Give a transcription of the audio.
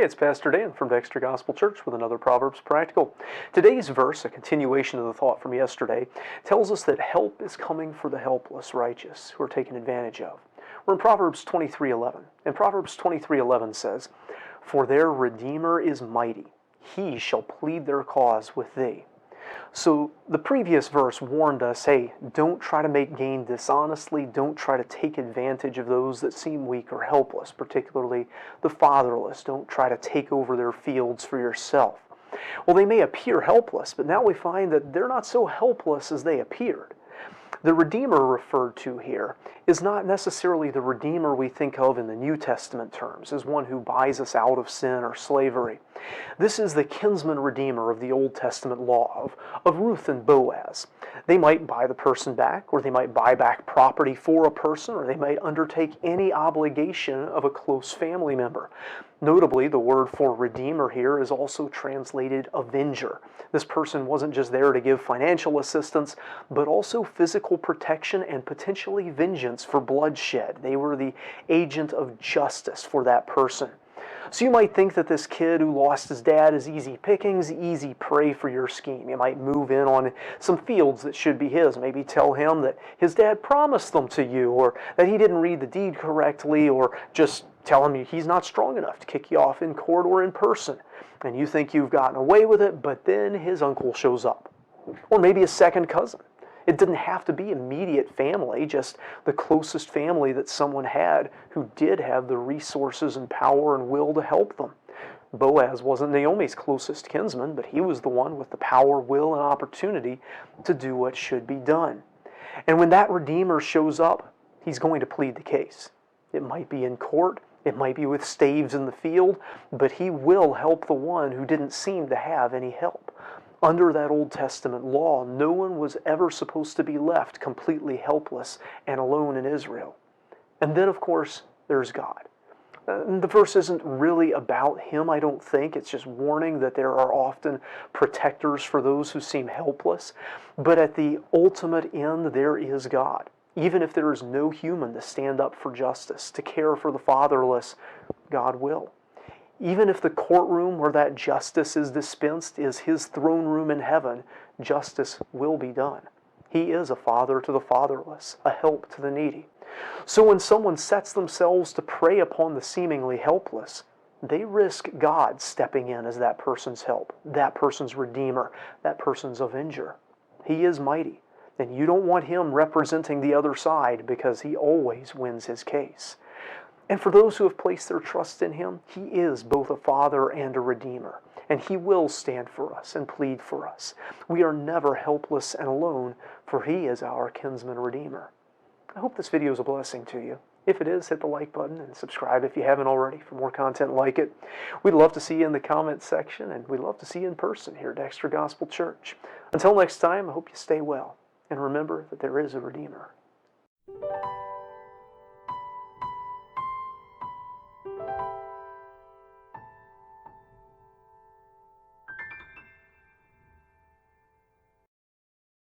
it's Pastor Dan from Dexter Gospel Church with another Proverbs Practical. Today's verse, a continuation of the thought from yesterday, tells us that help is coming for the helpless righteous who are taken advantage of. We're in Proverbs 23:11, and Proverbs 23:11 says, "For their Redeemer is mighty, he shall plead their cause with thee." So the previous verse warned us, hey, don't try to make gain dishonestly, don't try to take advantage of those that seem weak or helpless, particularly the fatherless. Don't try to take over their fields for yourself. Well, they may appear helpless, but now we find that they're not so helpless as they appeared. The Redeemer referred to here is not necessarily the Redeemer we think of in the New Testament terms, as one who buys us out of sin or slavery. This is the kinsman Redeemer of the Old Testament law of Ruth and Boaz. They might buy the person back, or they might buy back property for a person, or they might undertake any obligation of a close family member. Notably, the word for Redeemer here is also translated avenger. This person wasn't just there to give financial assistance, but also physical protection and potentially vengeance for bloodshed. They were the agent of justice for that person. So you might think that this kid who lost his dad is easy pickings, easy prey for your scheme. You might move in on some fields that should be his. Maybe tell him that his dad promised them to you, or that he didn't read the deed correctly, or just tell him he's not strong enough to kick you off in court or in person. And you think you've gotten away with it, but then his uncle shows up. Or maybe a second cousin. It didn't have to be immediate family, just the closest family that someone had who did have the resources and power and will to help them. Boaz wasn't Naomi's closest kinsman, but he was the one with the power, will, and opportunity to do what should be done. And when that Redeemer shows up, he's going to plead the case. It might be in court, it might be with staves in the field, but he will help the one who didn't seem to have any help. Under that Old Testament law, no one was ever supposed to be left completely helpless and alone in Israel. And then, of course, there's God. The verse isn't really about him, I don't think. It's just warning that there are often protectors for those who seem helpless. But at the ultimate end, there is God. Even if there is no human to stand up for justice, to care for the fatherless, God will. Even if the courtroom where that justice is dispensed is his throne room in heaven, justice will be done. He is a father to the fatherless, a help to the needy. So when someone sets themselves to prey upon the seemingly helpless, they risk God stepping in as that person's help, that person's redeemer, that person's avenger. He is mighty, and you don't want him representing the other side because he always wins his case. And for those who have placed their trust in him, he is both a father and a redeemer. And he will stand for us and plead for us. We are never helpless and alone, for he is our kinsman redeemer. I hope this video is a blessing to you. If it is, hit the like button and subscribe if you haven't already for more content like it. We'd love to see you in the comments section, and we'd love to see you in person here at Dexter Gospel Church. Until next time, I hope you stay well. And remember that there is a Redeemer.